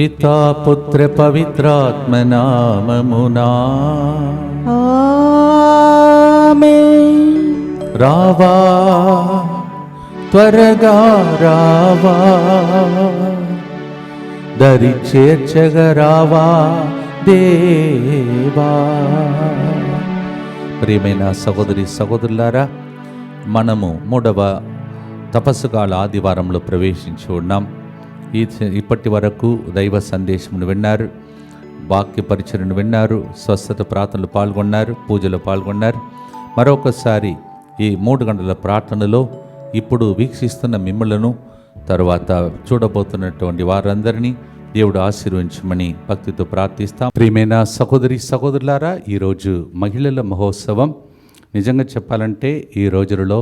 పితా పుత్ర పవిత్రాత్మ నామమునా ఆమేన్. రావా త్వరగా రావా, దరి చేర్చగరావా దేవా. ప్రియమైన సహోదరి సహోదరులారా, మనము 3వ తపస్సుకాల ఆదివారంలో ప్రవేశించి ఉన్నాం. ఇప్పటి వరకు దైవ సందేశమును విన్నారు, వాక్య పరిచయను విన్నారు, స్వస్థత ప్రార్థనలు పాల్గొన్నారు, పూజలో పాల్గొన్నారు. మరొకసారి ఈ 3 గంటల ప్రార్థనలో ఇప్పుడు వీక్షిస్తున్న మిమ్మలను, తర్వాత చూడబోతున్నటువంటి వారందరినీ దేవుడు ఆశీర్వదించమని భక్తితో ప్రార్థిస్తాం. ప్రియమైన సహోదరి సహోదరులారా, ఈరోజు మహిళల మహోత్సవం. నిజంగా చెప్పాలంటే ఈ రోజులలో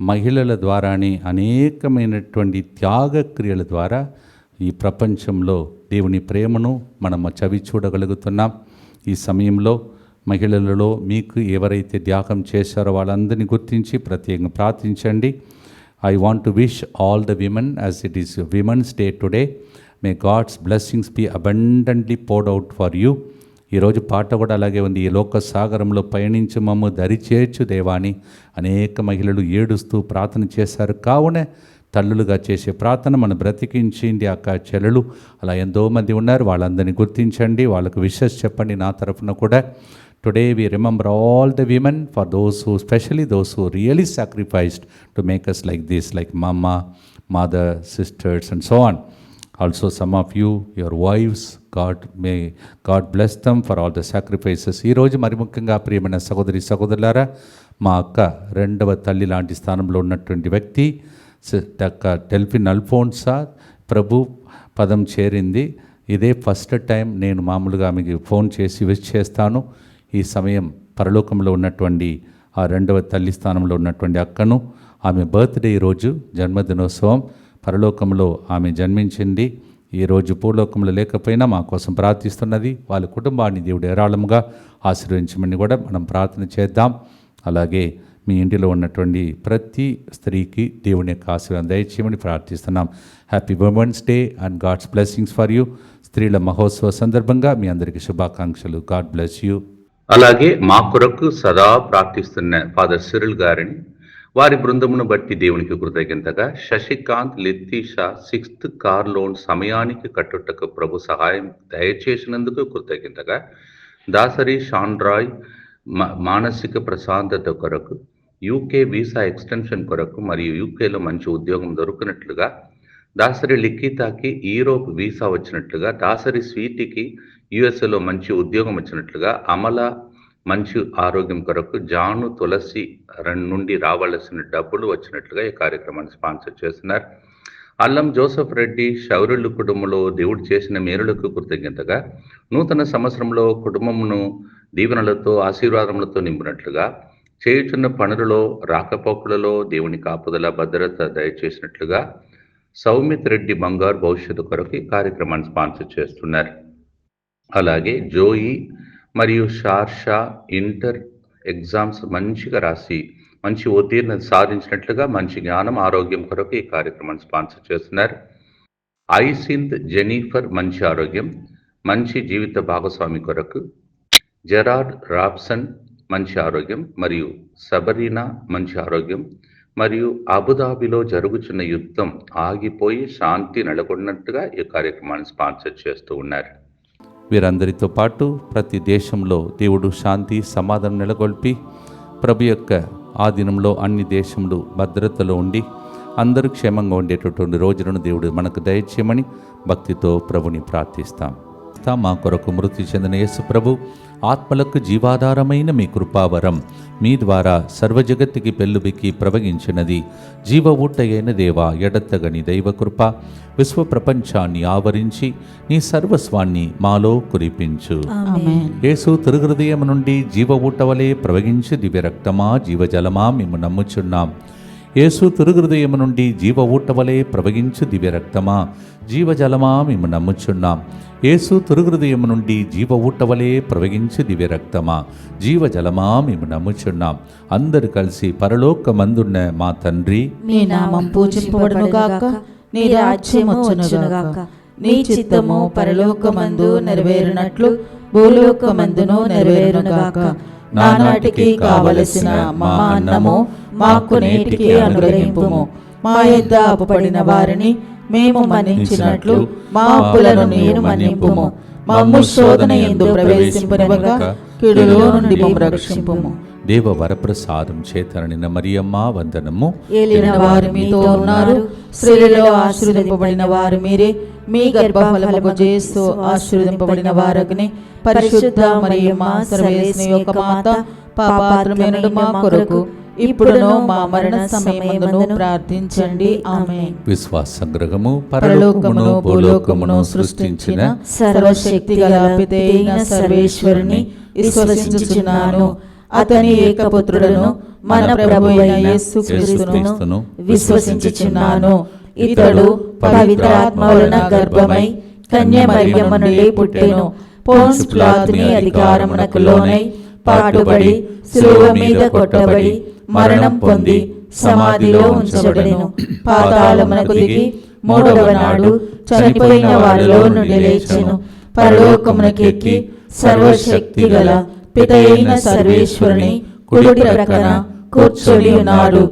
మహిళల ద్వారానే అనేకమైనటువంటి త్యాగ క్రియల ద్వారా ఈ ప్రపంచంలో దేవుని ప్రేమను మనము చవి చూడగలుగుతున్నాం. ఈ సమయంలో మహిళలలో మీకు ఎవరైతే త్యాగం చేశారో వాళ్ళందరినీ గుర్తించి ప్రత్యేకంగా ప్రార్థించండి. I want to wish all the women, as it is Women's Day today, may God's blessings be abundantly poured out for you. ఈరోజు పాట కూడా అలాగే ఉంది, ఈ లోక సాగరంలో పయనించి మమ్ము దరిచేర్చు దేవాని. అనేక మహిళలు ఏడుస్తూ ప్రార్థన చేశారు. కావున తల్లులుగా చేసే ప్రార్థన మనం బ్రతికించింది అక్క చెల్లెలు అలా ఎంతోమంది ఉన్నారు. వాళ్ళందరినీ గుర్తించండి, వాళ్ళకు విషెస్ చెప్పండి నా తరఫున కూడా. Today we remember all the women, for those who, especially those who really sacrificed to make us like this, like mama, mother, sisters and so on. Also some of you, your wives, may God bless them for all the sacrifices. ఈ రోజు మరి ముఖ్యంగా ప్రియమైన సహోదరి సహోదరులారా, మా అక్క 2వ తల్లి లాంటి స్థానంలో ఉన్నటువంటి వ్యక్తి అక్క డెల్ఫిన్ అల్ఫోన్సా ప్రభు పదం చేరింది. ఇదే ఫస్ట్ టైం నేను మామూలుగా ఆమెకి ఫోన్ చేసి విష్ చేస్తాను. ఈ సమయం పరలోకంలో ఉన్నటువంటి ఆ 2వ తల్లి స్థానంలో ఉన్నటువంటి అక్కను, ఆమె బర్త్డే ఈరోజు, జన్మదినోత్సవం. పరలోకంలో ఆమె జన్మించింది. ఈరోజు భూలోకంలో లేకపోయినా మా కోసం ప్రార్థిస్తున్నది. వాళ్ళ కుటుంబాన్ని దేవుడు ఏరాళముగా ఆశీర్వదించమని కూడా మనం ప్రార్థన చేద్దాం. అలాగే మీ ఇంటిలో ఉన్నటువంటి ప్రతి స్త్రీకి దేవుని యొక్క ఆశీర్వాదం దయచేయమని ప్రార్థిస్తున్నాం. Happy women's day and god's blessings for you. స్త్రీల మహోత్సవ సందర్భంగా మీ అందరికీ శుభాకాంక్షలు. God bless you. అలాగే మా కొరకు సదా ప్రార్థిస్తున్న ఫాదర్ సిరిల్ గారిని, వారి బృందమును బట్టి దేవునికి కృతజ్ఞతగా, శశికాంత్ లెత్తీషా 6th కార్ లోన్ సమయానికి కట్టుటకు ప్రభు సహాయం దయచేసినందుకు కృతజ్ఞతగా, దాసరి షాండ్రాయ్ మానసిక ప్రశాంతత కొరకు, యూకే వీసా ఎక్స్టెన్షన్ కొరకు మరియు యూకేలో మంచి ఉద్యోగం దొరికినట్లుగా, దాసరి లిఖితాకి యూరోప్ వీసా వచ్చినట్లుగా, దాసరి స్వీటికి యుఎస్ఏలో మంచి ఉద్యోగం వచ్చినట్లుగా, అమల మంచి ఆరోగ్యం కొరకు, జాను తులసి నుండి రావాల్సిన డబ్బులు వచ్చినట్లుగా ఈ కార్యక్రమాన్ని స్పాన్సర్ చేస్తున్నారు. అల్లం జోసెఫ్ రెడ్డి శౌరులు కుటుంబంలో దేవుడు చేసిన మేలులకు కృతజ్ఞతగా, నూతన సంవత్సరంలో కుటుంబమును దీవెనలతో ఆశీర్వాదములతో నింపినట్లుగా, చేయుచున్న పనులలో రాకపోకలలో దేవుని కాపుదల భద్రత దయచేసినట్లుగా, సౌమిత్ రెడ్డి బంగారు భవిష్యత్తు కొరకు ఈ కార్యక్రమాన్ని స్పాన్సర్ చేస్తున్నారు. అలాగే జోయి మరియు షార్షా ఇంటర్ ఎగ్జామ్స్ మంచిగా రాసి మంచి ఉత్తీర్ణత సాధించినట్లుగా, మంచి జ్ఞానం ఆరోగ్యం కొరకు ఈ కార్యక్రమాన్ని స్పాన్సర్ చేస్తున్నారు. ఐసింత్ జెనిఫర్ మంచి ఆరోగ్యం, మంచి జీవిత భాగస్వామి కొరకు, జెరార్డ్ రాబ్సన్ మంచి ఆరోగ్యం మరియు సబరీనా మంచి ఆరోగ్యం మరియు అబుదాబిలో జరుగుతున్న యుద్ధం ఆగిపోయి శాంతి నెలకొన్నట్టుగా ఈ కార్యక్రమాన్ని స్పాన్సర్ చేస్తూ ఉన్నారు. వీరందరితో పాటు ప్రతి దేశంలో దేవుడు శాంతి సమాధానం నెలకొల్పి ప్రభు యొక్క ఆధీనంలో అన్ని దేశములు భద్రతలో ఉండి అందరూ క్షేమంగా ఉండేటటువంటి రోజులను దేవుడు మనకు దయచేయమని భక్తితో ప్రభుని ప్రార్థిస్తాం. మా కొరకు మృతి చెందిన యేసు ప్రభు ఆత్మలకు జీవాధారమైన మీ కృపావరం మీ ద్వారా సర్వజగత్తుకి పెళ్ళుబికి ప్రవగించినది. జీవ ఊటయైన దేవా, ఎడతగని దైవకృప విశ్వ ప్రపంచాన్ని ఆవరించి నీ సర్వస్వాన్ని మాలో కురిపించు. యేసు తిరుహృదయం నుండి జీవ ఊటవలే ప్రవగించి దివ్య రక్తమా జీవజలమా మేము నమ్ముచున్నాం. యేసు తిరుహృదయం నుండి జీవ ఊటవలే ప్రవగించు దివ్య రక్తమా జీవజలమా మేము నమ్ముచున్నాం. యేసు తిరుహృదయం నుండి జీవ ఊటవలే ప్రవగించు దివ్య రక్తమా జీవజలమా మేము నమ్ముచున్నాం. అందరు కలిసి పరలోకమందున్న మా తండ్రి, నీ నామం పూజింపబడును గాక, నీ రాజ్యము వచ్చును గాక, నీ చిత్తము పరలోకమందు నెరవేరునట్లు భూలోకమందును నెరవేరునుగాక. నానాటికి కావలసిన మా అన్నము మాకు నేటికి అనుగ్రహింపుము. మా యొద్ద అప్పుపడిన వారిని మేము మన్నించినట్లు మా అప్పులను నీవు మన్నింపుము. మమ్ము శోధన యందు ప్రవేశింపనివ్వక కీడులో నుండి మమ్ము రక్షింపుము. దేవ వరప్రసాదం చేతననిన మరియమ్మ వందనము. ఏలిన వారు మీతో ఉన్నారు, స్త్రీలలో ఆశీర్వదింపబడిన వారు మీరే. మీ గర్భఫలము యేసు ఆశీర్వదింపబడిన వారగునే. పరిశుద్ధ మరియమ్మ సర్వేశ్వరుని యొక్క మాత, పాపాత్రులైన మా కొరకు ఇప్పుడును మా మరణ సమయమందును ప్రార్థించండి. ఆమేన్. విశ్వాస సంగ్రహము. పరలోకమును భూలోకమును సృష్టించిన సర్వశక్తిగల పితైన సర్వేశ్వరుని విశ్వసించుచున్నాను. అతని ఏకపుత్రుడను మన ప్రభువైన యేసుక్రీస్తును విశ్వసించుచున్నాను. ఇతడు పవిత్రాత్మ వలన గర్భమై కన్య మరియమ్మ నుండి పుట్టెను. పోన్స్ పిలాతుని అధికారమునకు లోనై పాటుబడి శిలువ మీద కొట్టబడి మరణం పొంది సమాధిలో ఉంచబడెను. పాతాళమునకు దిగి మూడవ నాడు చనిపోయిన వారిలో నుండి లేచెను. పరలోకమునకు ఎక్కి సర్వశక్తి గల పితయైన సర్వేశ్వరుని కుడి ప్రక్కన కూర్చొని ఉన్నాడు.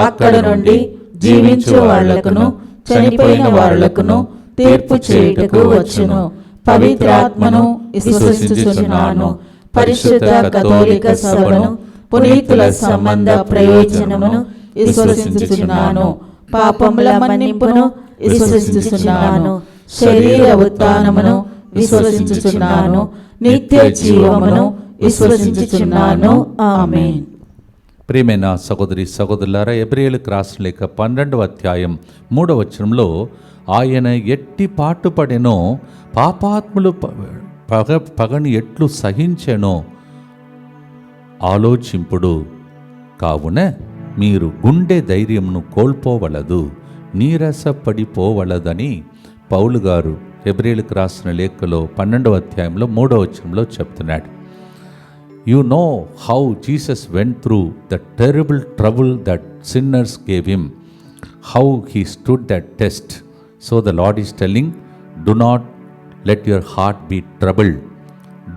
అక్కడ నుండి జీవించు వాళ్లకును చనిపోయిన వాళ్లకును తీర్పు చేయుటకు వచ్చును. పవిత్రాత్మను విశ్వసించుచున్నాను. పరిశుద్ధ కథోలిక సభను, పునీతుల సంబంధ ప్రయోజనమును విశ్వసించుచున్నాను. పాపముల మన్నింపును విశ్వసించుచున్నాను. శరీర ఉత్థానమును విశ్వసించుచున్నాను. నిత్య జీవమును విశ్వసించుచున్నాను. ఆమేన్. ప్రియమైన సహోదరి సహోదరులారా, హెబ్రీయులకు రాసిన లేఖ 12వ అధ్యాయం 3వ వచనంలో ఆయన ఎట్టి పాటుపడెనో పాపాత్ములు పగని ఎట్లు సహించెనో ఆలోచింపుడు. కావున మీరు గుండె ధైర్యమును కోల్పోవలదు, నీరసపడిపోవలదని పౌలు గారు హెబ్రీయులకు రాసిన లేఖలో 12వ అధ్యాయంలో 3వ వచనంలో చెప్తున్నాడు. You know how Jesus went through the terrible trouble that sinners gave him, how he stood that test. So the Lord is telling, do not let your heart be troubled.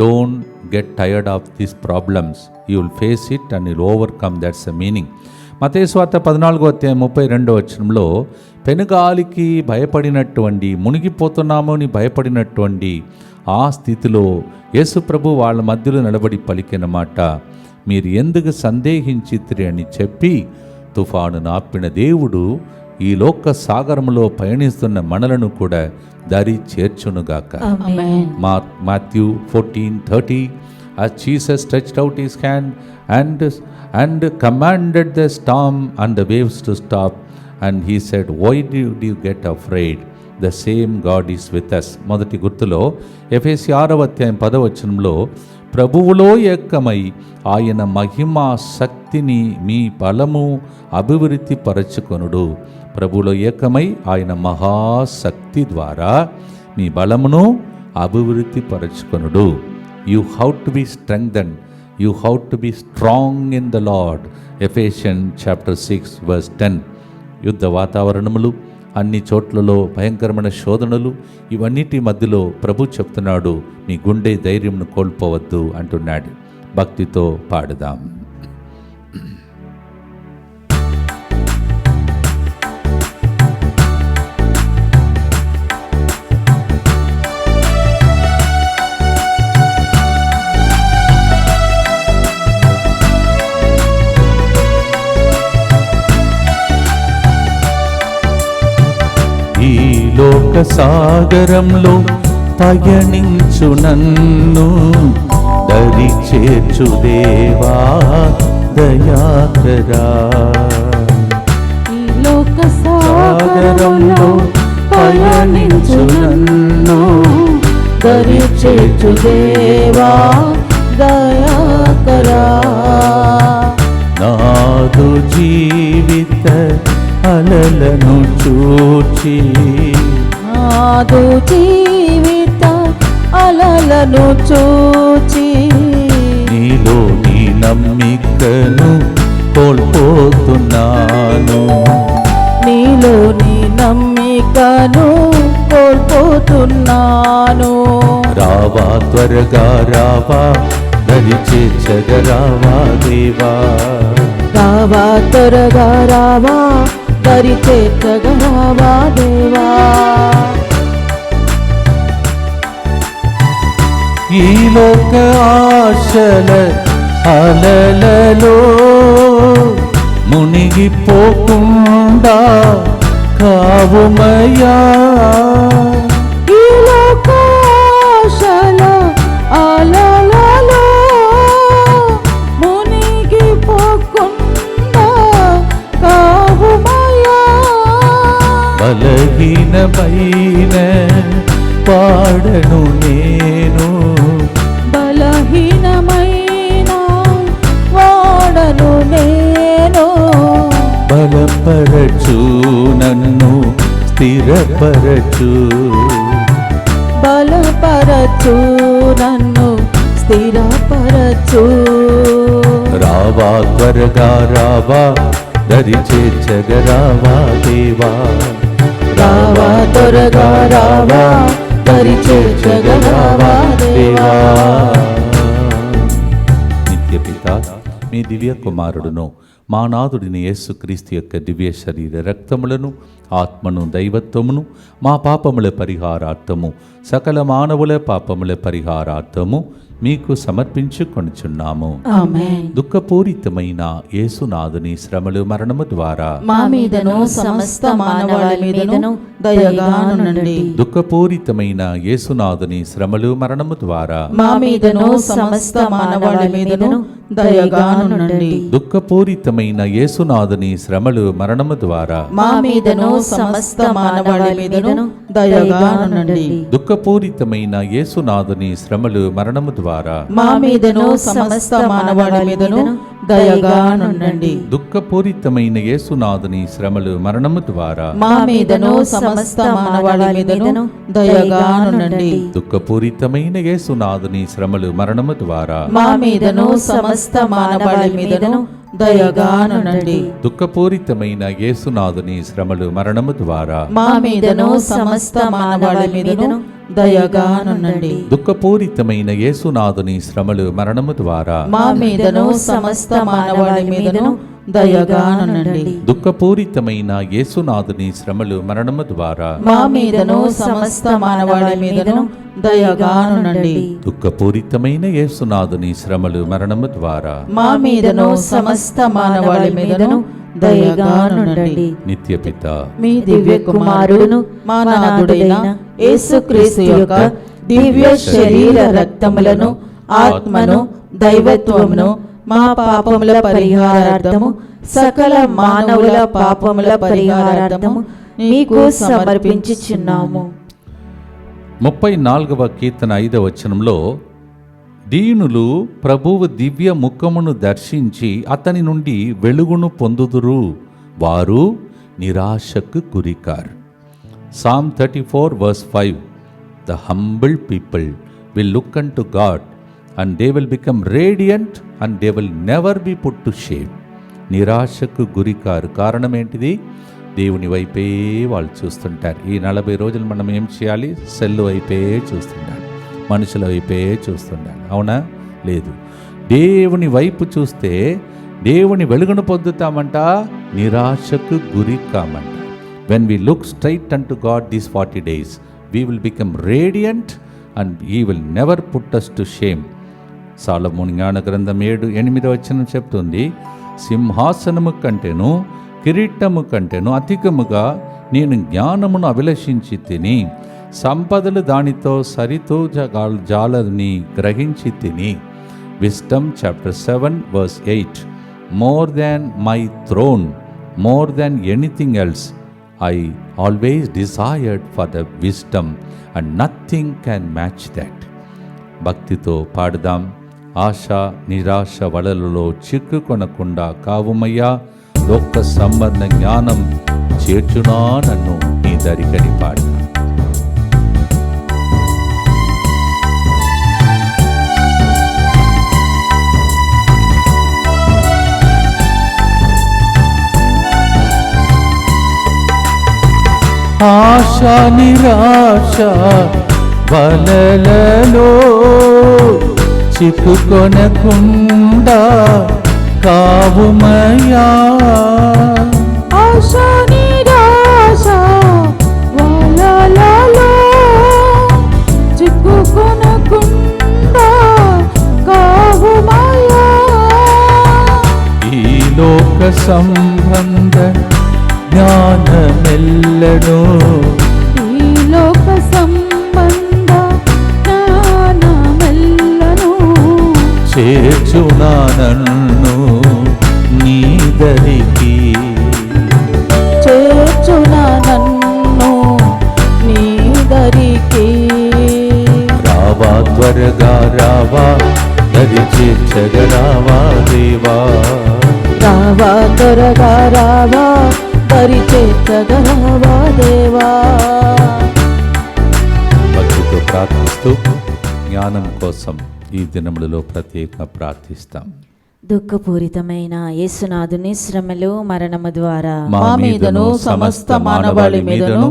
Don't get tired of these problems. You will face it and you will overcome. That's the meaning. మత్తయి సువార్త 14వ అధ్యాయం 32వ వచనంలో పెనుగాలికి భయపడినటువంటి, మునిగిపోతున్నాము అని భయపడినటువంటి ఆ స్థితిలో యేసు ప్రభు వాళ్ళ మధ్యలో నిలబడి పలికిన మాట, మీరు ఎందుకు సందేహించిత్రి అని చెప్పి తుఫాను ఆపిన దేవుడు ఈ లోక సాగరములో పయనిస్తున్న మనలను కూడా దరి చేర్చునుగాక. Matthew 14:30 As Jesus stretched out his hand and commanded the storm and the waves to stop, and he said, why did you get afraid? The same God is with us. మొదటి గుర్తులో ఎఫెసీ 6వ అధ్యాయం 10వ వచనంలో ప్రభువులో ఏకమై ఆయన మహిమా శక్తిని మీ బలము అభివృద్ధి పరచుకొనుడు. ప్రభువులో ఏకమై ఆయన మహాశక్తి ద్వారా మీ బలమును అభివృద్ధి పరచుకొనుడు. You have to be strengthened. You have to be strong in the Lord. Ephesians chapter 6 verse 10. యుద్ధ వాతావరణములు, అన్ని చోట్లలో భయంకరమైన శోధనలు, ఇవన్నిటి మధ్యలో ప్రభు చెప్తున్నాడు, నీ గుండె ధైర్యంను కోల్పోవద్దు అంటున్నాడు. భక్తితో పాడుదాం. ఈ లోక సాగరంలో పయనించు నన్ను దరి చేర్చు దేవా దయాకరా. ఈ లోక సాగరంలో పయనించు నన్ను దరి చేర్చు దేవా దయాకరా. నాదు జీవిత అలలను చూచి, నాదు జీవిత అలలను చూచి, నీలో నీ నమ్మికను కోల్పోతున్నాను, నీలో నీ నమ్మికను కోల్పోతున్నాను. త్వరగా రావా, దరి చేర్చగరావా దేవా. రావా త్వరగా రావా, దరి చేర్చగరావా దేవా. ఈ లోక ఆశల అలలలో మునిగిపోకుండా కావుమయ్యా. ఈ లోక ఆశల అలలలో మునిగిపోకుండా కావుమయ్యా. బలహీనమైన పాడను నేను, బలహీనమైన వాడను నేను. బలపరచు నన్ను స్థిరపరచు, బలపరచు నన్ను స్థిరపరచు. రావా త్వరగా రావా, దరి చేర్చగరావా దేవా. రావా త్వరగా రావా, దరి చేర్చగరావా దేవా. నిత్యపిత మీ దివ్య కుమారుడును మా నాథుడిని యేసుక్రీస్తు యొక్క దివ్య శరీర రక్తములను, ఆత్మను, దైవత్వమును మా పాపముల పరిహారార్థము, సకల మానవుల పాపముల పరిహారార్థము మీకు సమర్పించుకొనుచున్నాము. ఆమేన్. దుఃఖపూరితమైన యేసునాథుని శ్రమలు మరణము ద్వారా మా మీదను సమస్త మానవాళి మీదను దయగానుండండి. దుఃఖపూరితమైన యేసునాథుని శ్రమలు మరణము ద్వారా మా మీదను సమస్త మానవాళి మీదను దయగానుండండి. దుఃఖపూరితమైన యేసునాథుని శ్రమలు మరణము ద్వారా మా మీదను సమస్త మానవాళి మీదను దయగానుండండి. దుఃఖపూరితమైన యేసునాథుని శ్రమలు మరణము ద్వారా మా మీదను సమస్త మానవాళి మీదను దయగానుండండి. దుఃఖపూరితమైన యేసునాథుని శ్రమలు మరణము ద్వారా మా మీదను సమస్త మానవాళి మీదను దయగానుండండి. దుఃఖపూరితమైన యేసునాథుని శ్రమలు మరణము ద్వారా మా మీదను సమస్త మానవాళి మీదను దయగానుండండి. దుఃఖపూరితమైన యేసునాథుని శ్రమలు మరణము ద్వారా మా మీదను సమస్త మానవాళి మీదను దయగానుండండి. దుఃఖపూరితమైన యేసునాథుని శ్రమలు మరణము ద్వారా మా మీదను సమస్త మానవాళి మీదను దయగానుండండి. దుఃఖపూరితమైన యేసునాథుని శ్రమలు మరణము ద్వారా మా మీదను సమస్త మానవాళి మీదను దయగానుండండి. దుఃఖపూరితమైన యేసునాథుని శ్రమలు మరణము ద్వారా మా మీదను సమస్త మానవాళి మీదను దయగానుండండి. నిత్యపిత మీ దివ్య కుమారుడును మా నాథుడైన యేసుక్రీస్తు యొక్క దివ్య శరీర రక్తములను, ఆత్మను, దైవత్వమును మా పాపముల పరిహారార్థము, సకల మానవుల పాపముల పరిహారార్థము మీకు సమర్పించుచున్నాము. 34వ కీర్తన 5వ వచనంలో దీనులు ప్రభువు దివ్య ముఖమును దర్శించి అతని నుండి వెలుగును పొందుదురు, వారు నిరాశకు గురికారు. Psalm 34 verse 5. The humble people will look unto God and they will become radiant and they will never be put to shame. నిరాశకు గురికారు. కారణం ఏంటిది? దేవుని వైపే వాళ్ళు చూస్తుంటారు. ఈ 40 రోజులు మనం ఏం చేయాలి? సెల్ వైపే చూస్తుంటారు, మనుషుల వైపే చూస్తుంటారు. అవునా? లేదు. దేవుని వైపు చూస్తే దేవుని వెలుగును పొందుతామంట, నిరాశకు గురి కామంట. When we look straight unto God these 40 days, we will become radiant and He will never put us to shame. సాలొమోను జ్ఞాన గ్రంథం 7:8 వచనం చెప్తుంది, సింహాసనము కంటేను కిరీటము కంటేను అధికముగా నేను జ్ఞానమును అభిలషించి తిని, సంపదలు దానితో సరితూజాలని గ్రహించి తిని. Wisdom chapter 7 verse 8. More than my throne, more than anything else, I always desired for the wisdom and nothing can match that. భక్తితో పాడుదాం. ఆశ నిరాశ వలలలో చిక్కుకొనకుండా కావుమయ్యా, లోక సంబంధ జ్ఞానం చేర్చునా నన్ను నీ దరికని పాడుదా. ఆశ నిరాశ వలలలో చిక్కుకొనకుండా కావుమయ్యా. ఆశ నిరాశ వలలలో చిక్కుకొనకుండా కావుమయ్యా. ఈ లోక సంబంధ జ్ఞానమెల్లను ఈ లోక సంబంధ జ్ఞానమెల్లను చేర్చునా నన్ను నీదరికి. చేర్చునా నన్ను నీదరికి. రావా త్వరగా రావా, దరి చేర్చగరావా దేవా. రావా త్వరగా రావా, దరి చేర్చగరావా దేవా. భక్తితో ప్రార్థిస్తూ జ్ఞానం కోసం ఈ దినములలో ప్రత్యేకంగా ప్రార్థిస్తాం. దుఃఖపూరితమైన యేసునాథుని శ్రమలు మరణము ద్వారా మా మీదను సమస్త మానవాళి మీదను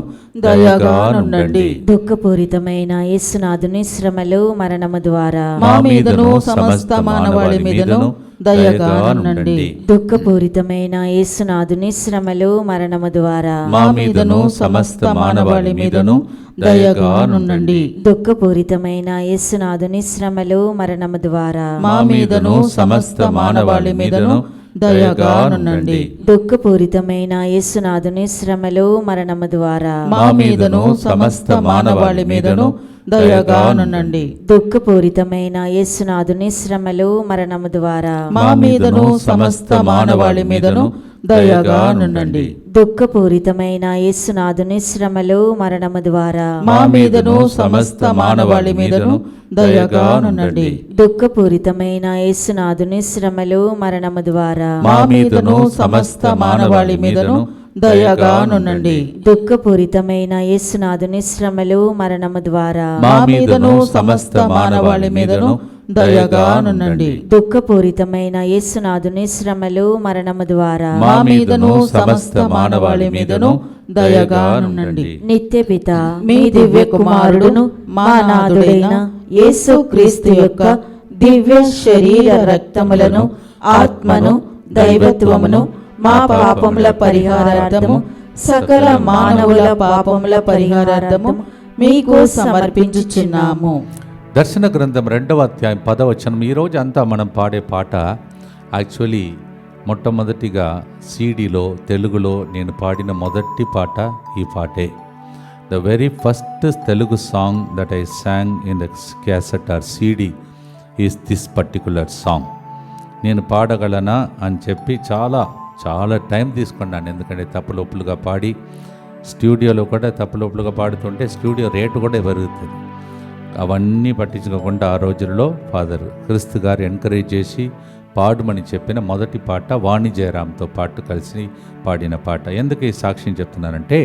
దయగా నుండండి. దుఃఖపూరితమైన యేసునాథుని శ్రమలు మరణము ద్వారా మా మీదను సమస్త మానవాళి మీదను దయగా నుండండి. దుఃఖపూరితమైన యేసునాథుని శ్రమలు మరణము ద్వారా మా మీదను సమస్త మానవాళి మీదను దయగా నుండండి. దుఃఖపూరితమైన యేసునాథుని శ్రమలు మరణము ద్వారా మా మీదను సమస్త మానవాళి మీదను దయగా నుండండి. దుఃఖపూరితమైన యేసునాథుని శ్రమలు మరణము ద్వారా మా మీదను సమస్త మానవాళి మీదను దయగా నుండండి. దుఃఖపూరితమైన యేసునాథుని శ్రమలు మరణము ద్వారా మా మీదను సమస్త మానవాళి మీదను దయగా నుండండి. దుఃఖపూరితమైన యేసునాథుని శ్రమలు మరణము ద్వారా మా మీదను సమస్త మానవాళి మీదను దయగా నుండండి. దుఃఖపూరితమైన యేసునాథుని శ్రమలు మరణము ద్వారా మా మీదను సమస్త మానవాళి మీదను దయగా నుండండి. దుఃఖపూరితమైన యేసునాథుని శ్రమలు మరణము ద్వారా మా మీదను సమస్త మానవాళి మీదను దయగా నుండండి. దుఃఖపూరితమైన యేసునాథుని శ్రమలు మరణము ద్వారా మా మీదను సమస్త మానవాళి మీదను దయగా నుండండి. నిత్య పిత మీ దివ్య కుమారుడును మా నాథుడైన యేసుక్రీస్తు యొక్క దివ్య శరీర రక్తములను ఆత్మను దైవత్వమును మా పాపముల పరిహారార్థము సకల మానవుల పాపముల పరిహారార్థము మీకు సమర్పించుచున్నాము. దర్శన గ్రంథం 2వ అధ్యాయం 10వ వచనం. ఈరోజు అంతా మనం పాడే పాట యాక్చువల్లీ మొట్టమొదటిగా సీడీలో తెలుగులో నేను పాడిన మొదటి పాట ఈ పాటే. The very first Telugu song that I sang in the cassette or CD is this particular song. నేను పాడగలనా అని చెప్పి చాలా టైం తీసుకున్నాను. ఎందుకంటే తప్పులొప్పులుగా పాడి స్టూడియోలో కూడా తప్పులొప్పులుగా పాడుతుంటే స్టూడియో రేటు కూడా పెరుగుతుంది. అవన్నీ పట్టించుకోకుండా ఆ రోజుల్లో ఫాదర్ క్రీస్తు గారు ఎంకరేజ్ చేసి పాడమని చెప్పిన మొదటి పాట వాణి జయరామ్తో పాటు కలిసి పాడిన పాట. ఎందుకు ఈ సాక్ష్యం చెప్తున్నానంటే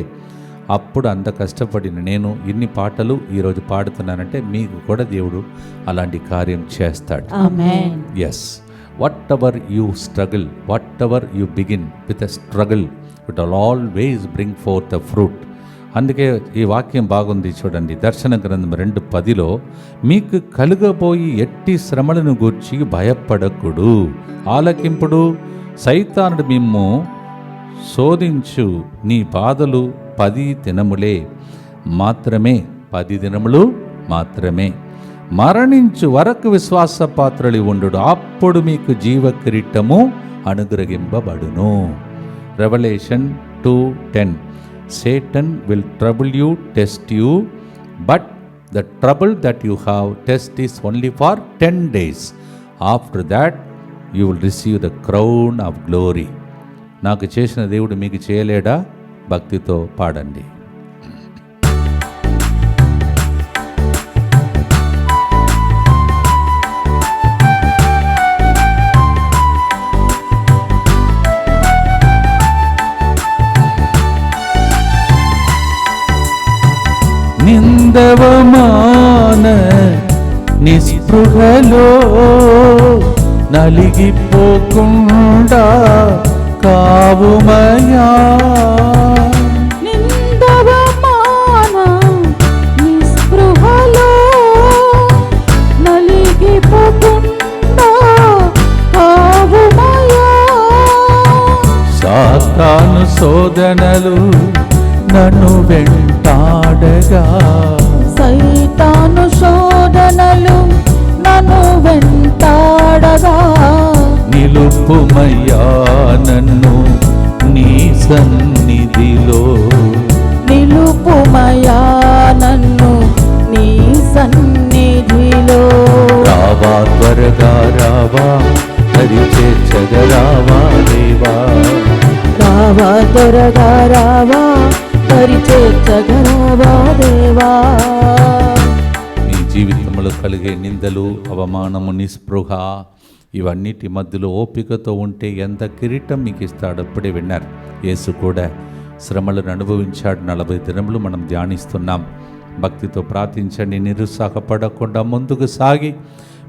అప్పుడు అంత కష్టపడిన నేను ఇన్ని పాటలు ఈరోజు పాడుతున్నానంటే మీకు కూడా దేవుడు అలాంటి కార్యం చేస్తాడు. ఆమేన్. Yes, whatever you struggle, whatever you begin with a struggle, it will always bring forth a fruit. అందుకే ఈ వాక్యం బాగుంది చూడండి. దర్శన గ్రంథం 2:10లో మీకు కలుగబోయి ఎట్టి శ్రమలను గూర్చి భయపడకుడు, ఆలకింపుడు సైతానుడు మిమ్ము శోధించు నీ బాధలు 10 దినములే మాత్రమే, 10 దినములు మాత్రమే, మరణించు వరకు విశ్వాస పాత్రలు ఉండు, అప్పుడు మీకు జీవ కిరీటము అనుగ్రహింపబడును. Revolution 2:10. Satan will trouble you, test you, but the trouble that you have test is only for 10 days. After that you will receive the crown of glory. నాకు చేసిన దేవుడు మీకు చేయలేడా? భక్తితో పాడండి. నిందవమాన నిస్పృహలో నలిగిపోకుండా కావుమయా, నిందవమాన నిస్పృహలో శోధనలు నన్ను వెంటాడగా, సైతాను శోధనలు నన్ను వెంటాడగా, నిలుపుమయ్యా నన్ను నీ సన్నిధిలో, నిలుపుమయా నన్ను నీ సన్నిధిలో. రావా త్వరగా రావా, హరి చేర్చగరావా దేవా, రావా త్వరగా రావా, పరిచేర్చగరావా దేవా. మీ జీవితంలో కలిగే నిందలు, అవమానము, నిస్పృహ, ఇవన్నిటి మధ్యలో ఓపికతో ఉంటే ఎంత కిరీటం మీకు ఇస్తాడు. అప్పుడే విన్నారు, యేసు కూడా శ్రమలను అనుభవించాడు. 40 దినములు మనం ధ్యానిస్తున్నాం. భక్తితో ప్రార్థించండి, నిరుత్సాహపడకుండా ముందుకు సాగి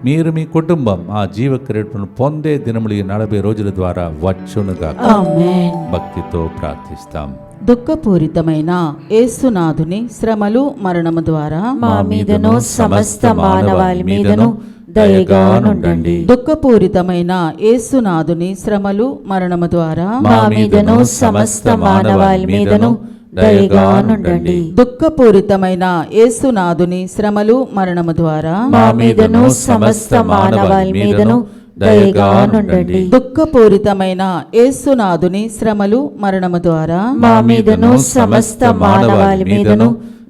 మీరు మీ కుటుంబం ఆ జీవ కిరీటం పొందే దినములు ఈ 40 రోజుల ద్వారా వచ్చునుగా. ఆమేన్. భక్తితో ప్రార్థిస్తాం. దుఃఖపూరితమైన యేసునాథుని శ్రమలు మరణము ద్వారా మా మీదను సమస్త మానవాళి మీదను దయగా నుండండి. దుఃఖపూరితమైన యేసునాథుని శ్రమలు మరణము ద్వారా మా మీదను సమస్త మానవాళి మీదను దయగా నుండండి. దుఃఖపూరితమైన యేసునాథుని శ్రమలు మరణము ద్వారా మా మీదను సమస్త మానవాళి మీదను దయగా నుండండి. దుఃఖపూరితమైన యేసునాథుని శ్రమలు మరణము ద్వారా మా మీదను సమస్త మానవాళి మీదను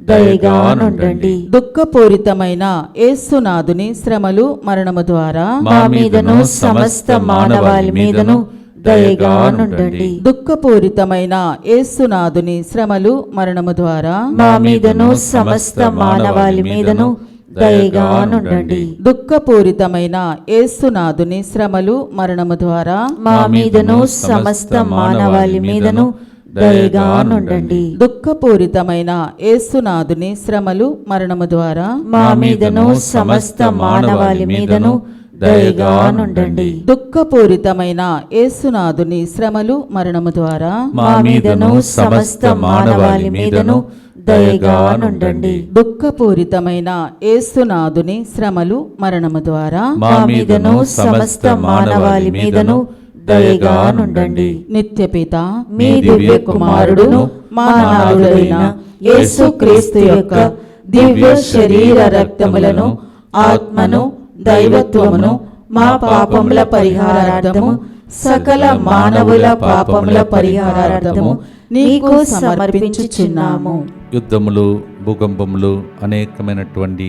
దయగా నుండండి. దుఃఖపూరితమైన యేసునాథుని శ్రమలు మరణము ద్వారా మా మీదను సమస్త మానవాళి మీదను దయగా నుండండి. దుఃఖపూరితమైన యేసునాథుని శ్రమలు మరణము ద్వారా మా మీదను సమస్త మానవాళి మీదను దయగా నుండండి. దుఃఖపూరితమైన యేసునాథుని శ్రమలు మరణము ద్వారా మా మీదను సమస్త మానవాళి మీదను దయగా నుండండి. దుఃఖపూరితమైన యేసునాథుని శ్రమలు మరణము ద్వారా మా మీదను సమస్త మానవాళి మీదను దయగా నుండండి. దుఃఖపూరితమైన యేసునాథుని శ్రమలు మరణము ద్వారా మా మీదను సమస్త మానవాళి మీదను దయగా నుండండి. దుఃఖపూరితమైన యేసునాథుని శ్రమలు మరణము ద్వారా మా మీదను సమస్త మానవాళి మీదను దయగా నుండండి. నిత్యపిత మీ దివ్య కుమారుడును మా నాథుడైన యేసుక్రీస్తు యొక్క దివ్య శరీర రక్తములను, ఆత్మను, దైవత్వమును మా పాపముల పరిహారార్థము, సకల మానవుల పాపముల పరిహారార్థము నీకు సమర్పించుచున్నాము. యుద్ధములు, భూకంపములు, అనేకమైనటువంటి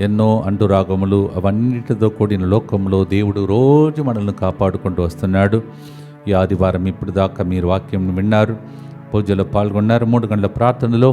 ఎన్నో అంటురాగములు, అవన్నిటితో కూడిన లోకంలో దేవుడు రోజు మనల్ని కాపాడుకుంటూ వస్తున్నాడు. ఈ ఆదివారం ఇప్పుడు దాకా మీరు వాక్యం విన్నారు, పూజలో పాల్గొన్నారు. 3 గంటల ప్రార్థనలో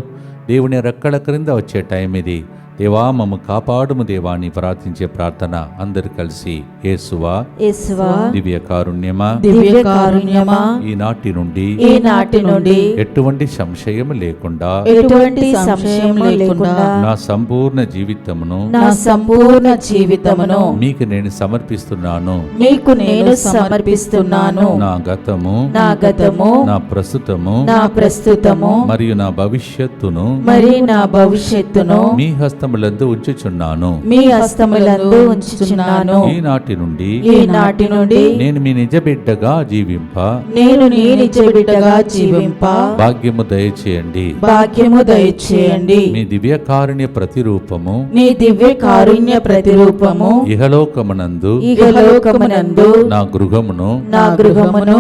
దేవుని రెక్కల క్రింద వచ్చే టైం ఇది. దేవా మమ్మ కాపాడుము దేవా అని ప్రార్థించే ప్రార్థన. అందరు కలిసి యేసువా, యేసువా, దివ్య కారుణ్యమా, దివ్య కారుణ్యమా, ఈనాటి నుండి ఈనాటి నుండి ఎటువంటి సంశయం లేకుండా ఎటువంటి సంశయం లేకుండా నా సంపూర్ణ జీవితమును నా సంపూర్ణ జీవితమును మీకు నేను సమర్పిస్తున్నాను. నీకు నేను సమర్పిస్తున్నాను. నా గతము, నా గతము, నా ప్రస్తుతము, నా ప్రస్తుతము మరియు నా భవిష్యత్తును మరి నా భవిష్యత్తును మీ హస్తములందు ఉంచుచున్నాను. మీ హస్తములందు ఉంచుచున్నాను. ఈనాటి నుండి ఈనాటి నుండి నేను మీ నిజ బిడ్డగా జీవింప నేను నీ నిజ బిడ్డగా జీవింప భాగ్యము దయచేయండి. భాగ్యము దయచేయండి. మీ దివ్య కారుణ్య ప్రతిరూపము నీ దివ్య కారుణ్య ప్రతిరూపము ఇహలోకమునందు ఇహలోకమునందు నా గృహమును, నా గృహమును,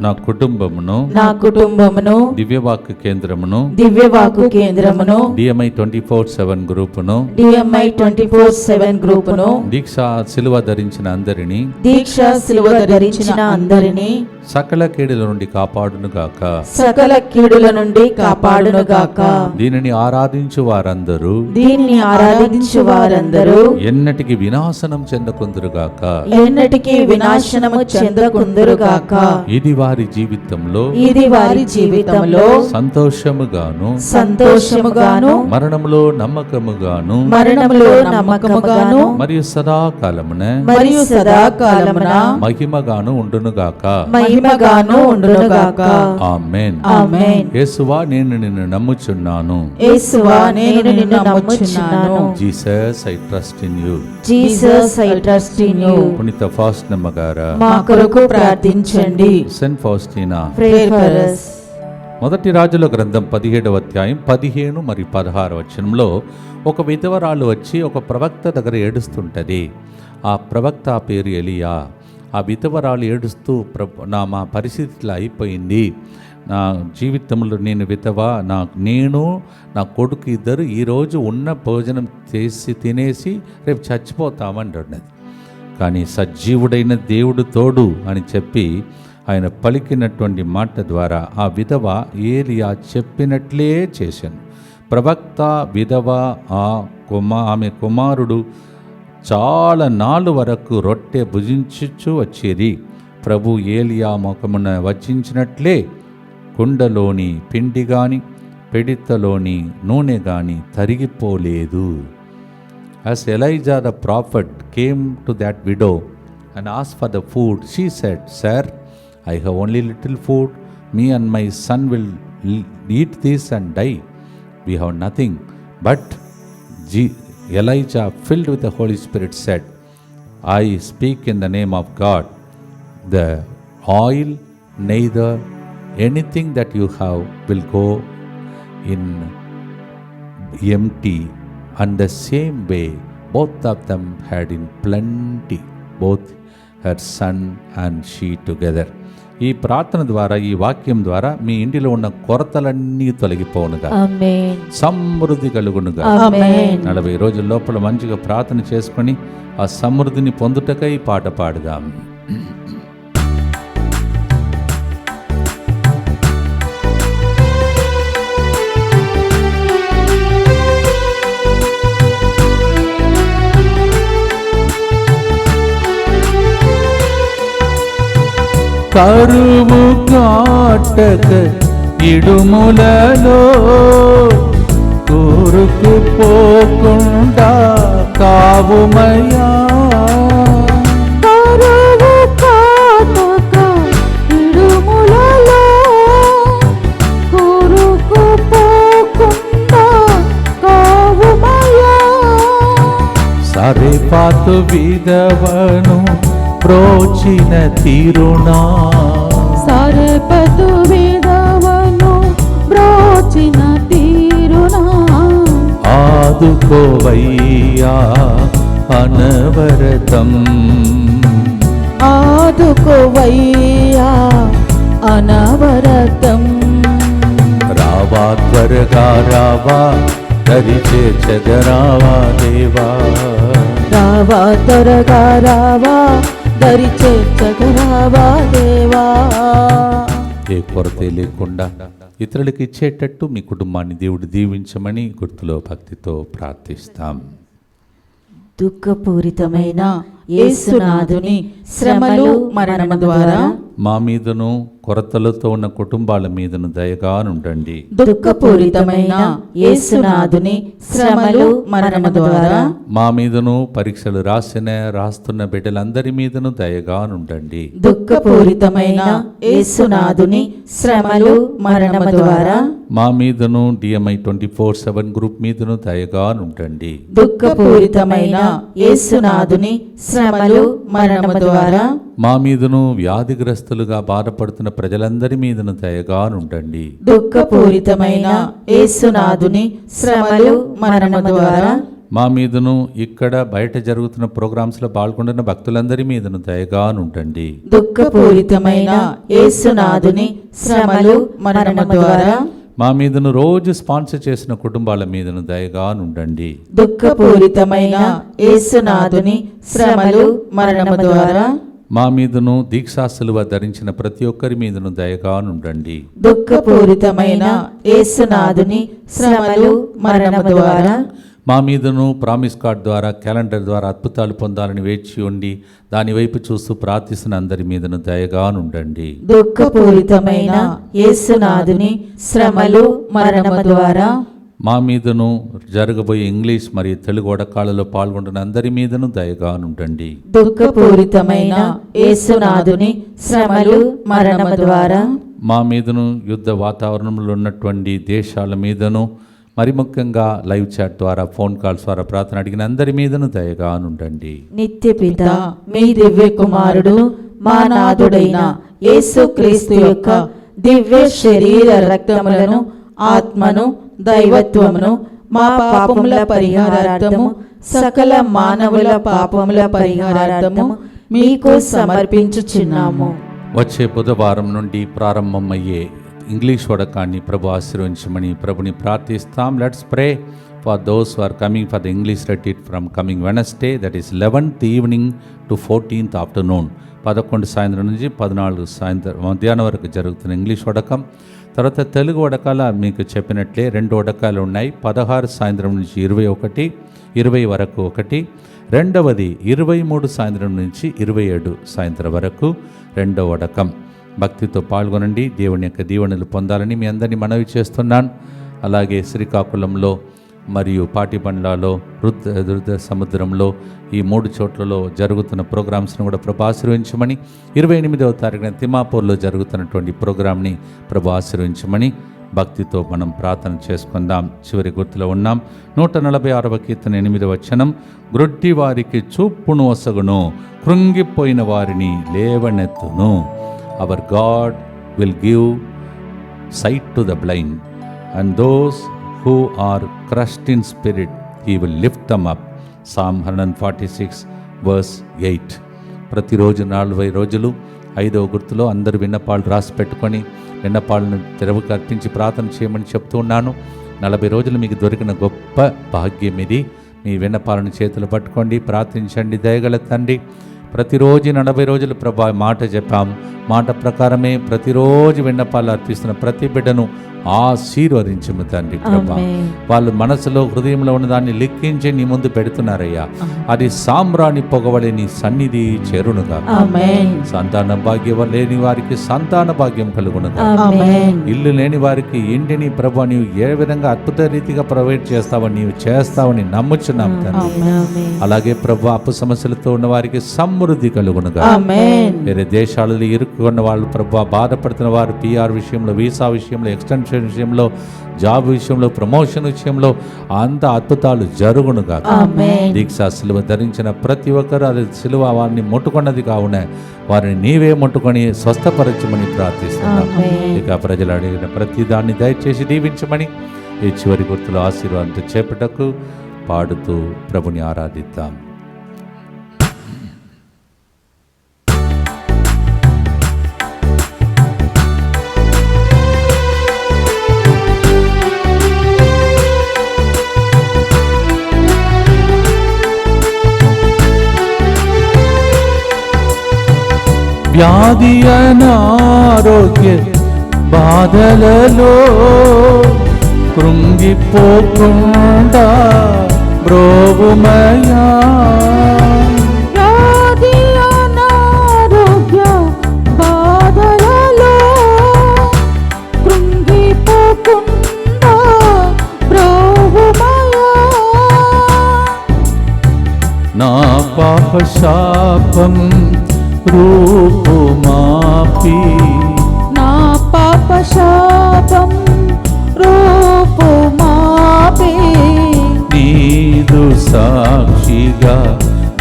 నా కుటుంబమును, నా కుటుంబమును, దివ్యవాక్య కేంద్రమును, దివ్యవాకు కేంద్రమును, DMI 24/7 గ్రూపును, DMI 24/7 గ్రూపును, దీక్ష సిలువ ధరించిన అందరినీ, దీక్ష సిలువ ధరించిన అందరినీ సకల కీడుల నుండి కాపాడునుగాక. సకల కీడుల నుండి కాపాడునుగాక. దీనిని ఆరాధించు వారందరూ, దీన్ని ఆరాధించు వారందరూ ఎన్నటికి వినాశనం చెందకుందురుగాక. ఎన్నటికీ వినాశనము చెందకుందురుగాక. ఇది వారి జీవితంలో, ఇది వారి జీవితంలో సంతోషముగాను, సంతోషముగాను, మరణములో నమ్మకముగాను, మరణములో నమ్మకముగాను, మరియు సదాకాలమున మరియు సదాకాలమున మహిమగాను ఉండునుగాక. మహిమగాను మహిమగాను ఉండునుగాక. ఆమేన్. ఆమేన్. యేసువా నేను నిన్ను నమ్ముచున్నాను. యేసువా నేను నిన్ను నమ్ముచున్నాను. Jesus I trust in you. Jesus I trust in you. పునీత ఫాస్టినమ్మ గారా, మా కొరకు ప్రార్థించండి. Saint Faustina, pray for us. మొదటి రాజుల గ్రంథం 17వ అధ్యాయం 15 మరియు 16 వచనంలో ఒక విధవరాలు వచ్చి ఒక ప్రవక్త దగ్గర ఏడుస్తుంటది. ఆ ప్రవక్త పేరు ఎలియా. ఆ విధవరాలు ఏడుస్తూ, మా పరిస్థితి ఇట్లా అయిపోయింది, నా జీవితంలో నేను విధవ, నేను నా కొడుకు ఇద్దరు ఈరోజు ఉన్న భోజనం చేసి తినేసి రేపు చచ్చిపోతామంటున్నది. కానీ సజీవుడైన దేవుడు తోడు అని చెప్పి ఆయన పలికినటువంటి మాట ద్వారా ఆ విధవ ఏలియా చెప్పినట్లే చేశాను. ప్రవక్త విధవ ఆమె కుమారుడు చాలా నాళ్ళు వరకు రొట్టె భుజించుచు వచ్చేది. ప్రభు ఏలియా ముఖమున వచించినట్లే కుండలోని పిండి గాని పిడితలోని నూనె గాని తరిగిపోలేదు. As Elijah the prophet came to that widow and asked for the food, she said, "Sir, I have only little food. Me and my son will eat this and die. We have nothing." But Elijah, filled with the Holy Spirit, said, "I speak in the name of God. The oil, neither anything that you have will go in empty." And the same way, both of them had in plenty, both her son and she together. ఈ ప్రార్థన ద్వారా, ఈ వాక్యం ద్వారా మీ ఇంటిలో ఉన్న కొరతలన్నీ తొలగిపోనుగా, ఆమేన్. సమృద్ధి కలుగునుగా. ఆమేన్. 40 రోజుల లోపల మంచిగా ప్రార్థన చేసుకొని ఆ సమృద్ధిని పొందుటకై పాట పాడుదాం. కరువు కాటక ఇడుములలో కూరుకుపోకుండా కావుమయ్యా. కరువు కాటక ఇడుములలో కూరుకుపోకుండా కావుమయ్యా. సరిపాతు విధవను ప్రోచిన తీరునా, సరిపతు విధవను బ్రోచిన తీరునా, ఆదుకోవయ్యా అనవరతం. ఆదుకోవయ్యా అనవరతం. రావా త్వరగా రావా, దరిచే చెదరావా దేవా. రావా త్వరగా రావా, దరి చేర్చగరావా దేవా. ఏ కొరత లేకుండా ఇతరులకు ఇచ్చేటట్టు మీ కుటుంబాన్ని దేవుడు దీవించమని గుర్తులో భక్తితో ప్రార్థిస్తాం. దుఃఖపూరితమైన యేసునాథుని శ్రమలు మరణము ద్వారా మా మీదను కొరతలతో ఉన్న కుటుంబాల మీదను దయగా నుండండి. దుఃఖపూరితమైన యేసునాథుని శ్రమలు మరణము ద్వారా మా మీదను పరీక్షలు రాస్తున్న బిడ్డలందరి మీదను దయగా నుండండి. దుఃఖపూరితమైన యేసునాథుని శ్రమలు మరణము ద్వారా మా మీదను DMI 24/7 గ్రూప్ మీదను దయగా నుండండి. దుఃఖపూరితమైన యేసునాథుని శ్రమలు మరణము ద్వారా మా మీదను వ్యాధిగ్రస్తులుగా బాధపడుతున్న ప్రజలందరి మీదను దయగా నుండండి. దుఃఖపూరితమైన యేసునాథుని శ్రమలు మరణము ద్వారా మా మీదను ఇక్కడ బయట జరుగుతున్న ప్రోగ్రామ్స్ లో పాల్గొంటున్న భక్తులందరి మీదను దయగా నుండండి. దుఃఖపూరితమైన యేసునాథుని శ్రమలు మరణము ద్వారా మా మీదను రోజు స్పాన్సర్ చేసిన కుటుంబాల మీదను దయగా నుండండి. దుఃఖపూరితమైన యేసునాథుని శ్రమలు మరణము ద్వారా మా మీదను దీక్షాస్తులువ ధరించిన ప్రతి ఒక్కరి మీదను దయగా నుండండి. దుఃఖపూరితమైన యేసునాథుని శ్రమలు మరణము ద్వారా మా మీదను ప్రామిస్ కార్డ్ ద్వారా, క్యాలెండర్ ద్వారా అద్భుతాలు పొందాలని వేచి ఉండి దాని వైపు చూస్తూ ప్రార్థిస్తున్న అందరి మీదను దయగా నుండండి. దుఃఖపూరితమైన యేసునాథుని శ్రమలు మరణము ద్వారా మా మీదను జరగబోయే ఇంగ్లీష్ మరియు తెలుగు వడకాలలో పాల్గొంటున్న అందరి మీదను దయగా నుండండి. దుఃఖపూరితమైన యేసునాథుని శ్రమలు మరణము ద్వారా మా మీదను యుద్ధ వాతావరణంలో ఉన్నటువంటి దేశాల మీదను మరి ముఖ్యంగా లైవ్ చాట్ ద్వారా ఫోన్ కాల్స్ ద్వారా ప్రార్థన అడిగిన అందరి మీదను దయగా నుండండి. నిత్య పిత మీ దివ్య కుమారుడు మా నాథుడైన యేసుక్రీస్తు యొక్క దివ్య శరీర రక్తములను ఆత్మను దైవత్వమును మా పాపముల పరిహారార్థము సకల మానవుల పాపముల పరిహారార్థము మీకు సమర్పించుచున్నాము. వచ్చే బుధవారం నుండి ప్రారంభమయ్యే ఇంగ్లీష్ వడకాన్ని ప్రభు ఆశీర్వదించమని ప్రభుని ప్రార్థిస్తాం. Let's pray for those who are coming for the English retreat from coming Wednesday, that is 11th evening to 14th afternoon. 11 సాయంత్రం నుంచి 14 సాయంత్రం మధ్యాహ్నం వరకు జరుగుతున్న ఇంగ్లీష్ వడకం. తర్వాత తెలుగు వడకాల మీకు చెప్పినట్లే 2 వడకాలు ఉన్నాయి. 16 సాయంత్రం నుంచి 21, 20 వరకు ఒకటి. రెండవది 23 సాయంత్రం నుంచి 27 సాయంత్రం వరకు రెండవ వడకం. భక్తితో పాల్గొనండి, దేవుని యొక్క దీవెనలు పొందాలని మీ అందరినీ మనవి చేస్తున్నాను. అలాగే శ్రీకాకుళంలో మరియు పాటిబండ్లలో రుద్ర సముద్రంలో ఈ 3 చోట్లలో జరుగుతున్న ప్రోగ్రామ్స్ను కూడా ప్రభు ఆశీర్వదించమని, 28వ తారీఖున తిమ్మాపూర్లో జరుగుతున్నటువంటి ప్రోగ్రామ్ని ప్రభు ఆశీర్వదించమని భక్తితో మనం ప్రార్థన చేసుకుందాం. చివరి గుర్తులో ఉన్నాం. 146వ కీర్తన 8వ వచనం, గ్రొడ్డి వారికి చూపును ఒసగును, కృంగిపోయిన వారిని లేవనెత్తును. Our God will give sight to the blind, and those who are crushed in spirit, He will lift them up. Psalm 146 verse 8. ప్రతిరోజు 40 రోజులు 5వ గుర్తులో అందరూ విన్నపాలు రాసి పెట్టుకొని విన్నపాలను తెరవుకు అర్పించి ప్రార్థన చేయమని చెప్తూ ఉన్నాను. 40 రోజులు మీకు దొరికిన గొప్ప భాగ్యం ఇది. మీ విన్నపాలను చేతులు పట్టుకోండి, ప్రార్థించండి. దయగల తండ్రి, ప్రతిరోజు 40 రోజులు ప్రభా మాట చెప్పాం. మాట ప్రకారమే ప్రతిరోజు విన్నపాలు అర్పిస్తున్న ప్రతి బిడ్డను ఆశీర్వదించము తండ్రి ప్రభా. వాళ్ళు మనసులో హృదయంలో ఉన్న దాన్ని లెక్కించి నీ ముందు పెడుతున్నారయ్యా. అది సామ్రాణి పొగవలే నీ సన్నిధి చేరునుగా. సంతాన భాగ్యం లేని వారికి సంతాన భాగ్యం కలుగునుగా. ఇల్లు లేని వారికి ఇంటిని ప్రభా నీవు ఏ విధంగా అద్భుత రీతిగా ప్రొవైడ్ చేస్తావని నీవు చేస్తావని నమ్ముచున్నాం తండ్రి. అలాగే ప్రభా అప్పు సమస్యలతో ఉన్న వారికి సమృద్ధి కలుగునుగా. వేరే దేశాలలో ఇరుక్కున్న వాళ్ళు ప్రభా బాధపడుతున్న వారు PR విషయంలో, వీసా విషయంలో, ఎక్స్టెన్షన్ విషయంలో, జాబ్ విషయంలో, ప్రమోషన్ విషయంలో అంత అద్భుతాలు జరుగునుగా. దీక్షా సిలువ ధరించిన ప్రతి ఒక్కరు అది సిలువ వారిని ముట్టుకున్నది కావున వారిని నీవే ముట్టుకొని స్వస్థపరచమని ప్రార్థిస్తున్నాం. ఇక ప్రజలు అడిగిన ప్రతి దాన్ని దయచేసి దీవించమని ఈ చివరి గుర్తుల ఆశీర్వాదంతో చేపటకు పాడుతూ ప్రభుని ఆరాధిద్దాం. వ్యాధి అనారోగ్య బాధలలో కృంగిపోకుండా బ్రోగుమయా. వ్యాధి అనారోగ్య బాధలలో కృంగిపోకుండా బ్రోగుమయా. నా పాప శాపం రూపుమాపి, నా పాప శాపం రూపుమాపి, నీదు సాక్షిగా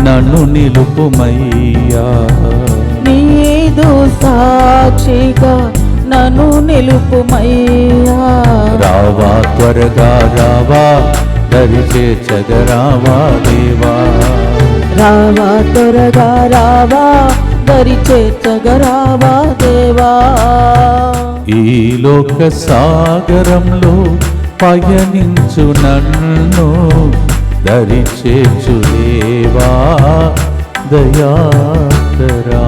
నన్ను నిలుపుమయ్యా. నీదు సాక్షిగా నన్ను నిలుపుమయ్యా. రావా త్వరగా రావా, దరిచే చగరావా దేవా. రావా త్వరగా రావా, దరి చేర్చగరావా దేవా. ఈ లోక సాగరంలో పయనించు నన్ను దరి చేర్చు దేవా దయాకరా.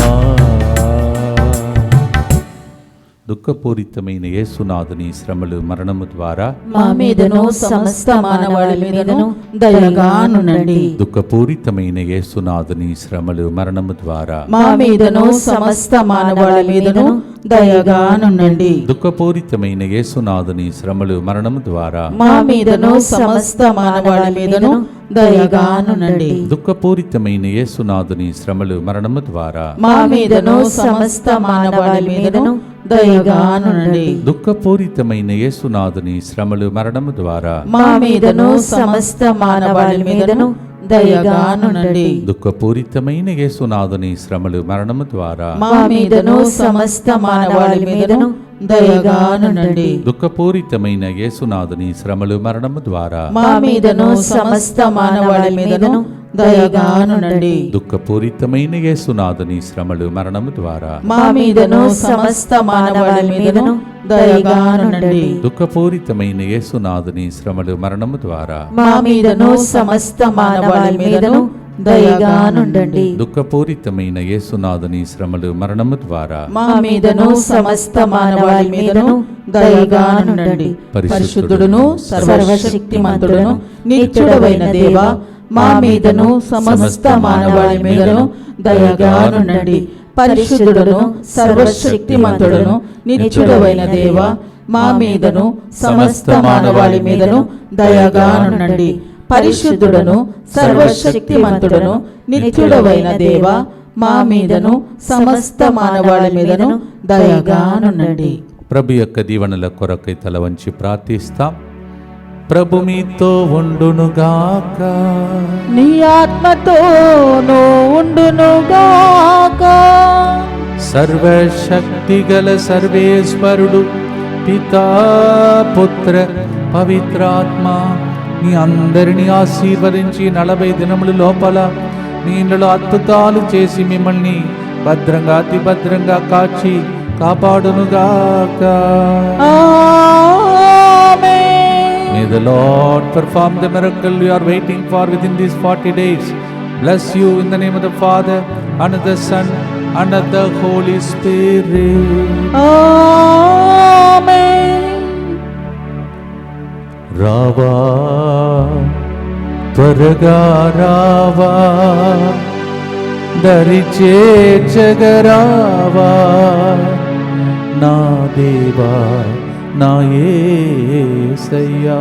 దుఃఖపూరితమైన యేసునాథుని శ్రమలు మరణము ద్వారా మా మీదను సమస్త మానవాళి మీదను దయగానుండండి. దుఃఖపూరితమైన యేసునాథుని శ్రమలు మరణము ద్వారా మా మీదను సమస్త మానవాళి మీదను దయగానుండండి. దుఃఖపూరితమైన యేసునాథుని శ్రమలు మరణము ద్వారా మా మీదను సమస్త మానవాళి మీదను దయగానుండండి. దుఃఖపూరితమైన యేసునాథుని శ్రమలు మరణము ద్వారా మా మీదను సమస్త మానవాళి మీదను దయగానుండండి. దుఃఖపూరితమైన యేసునాథుని శ్రమలు మరణము ద్వారా మా మీదను సమస్త మానవాళి మీదను దయగానుండండి. దుఃఖపూరితమైన యేసునాథుని శ్రమలు మరణము ద్వారా మా మీదను సమస్త మానవాళి మీదను దయగానుండండి. దుఃఖపూరితమైన యేసునాథుని శ్రమలు మరణము ద్వారా మా మీదను సమస్త మానవాళి మీదను దయగానుండండి. దుఃఖపూరితమైన యేసునాథుని శ్రమలు మరణము ద్వారా మా మీదను సమస్త మానవాళి మీదను దయగానుండండి. దుఃఖపూరితమైన యేసునాథుని శ్రమలు మరణము ద్వారా మా మీదను సమస్త మానవాళి మీదను దయగానుండండి. దుఃఖపూరితమైన యేసునాథుని శ్రమలు మరణము ద్వారా మా మీదను సమస్త మానవాళి మీదను దయగానుండండి. పరిశుద్ధుడును సర్వశక్తిమంతుడును నిత్యుడవైన దేవా, మా మీదను సమస్త మానవాళి మీదను దయగానుండండి. పరిశుద్ధుడును సర్వశక్తిమంతుడును నిత్యుడవైన దేవా, మా మీదను సమస్త మానవాళి మీదను దయగానుండండి. పరిశుద్ధుడును సర్వశక్తిమంతుడును నిత్యుడవైన దేవా, మా మీదను సమస్త మానవాళి మీదను దయగానుండండి. ప్రభు యొక్క దీవెనల కొరకై తల వంచి ప్రార్థిస్తాం. ప్రభు మీతో ఉండునుగాక. నీ ఆత్మతోనూ ఉండునుగాక. సర్వశక్తి గల సర్వేశ్వరుడు పితా పుత్ర పవిత్రాత్మ మీ అందరినీ ఆశీర్వదించి 40 దినముల లోపల మీ ఇంట్లో అద్భుతాలు చేసి మిమ్మల్ని భద్రంగా అతి భద్రంగా కాచి కాపాడునుగాక. May the Lord perform the miracle you are waiting for within these 40 days. Bless you in the name of the Father, and of the Son, and of the Holy Spirit. Amen. రావా త్వరగా రావా, దరి చేర్చగరావా, నా దేవా నా యేసయ్యా.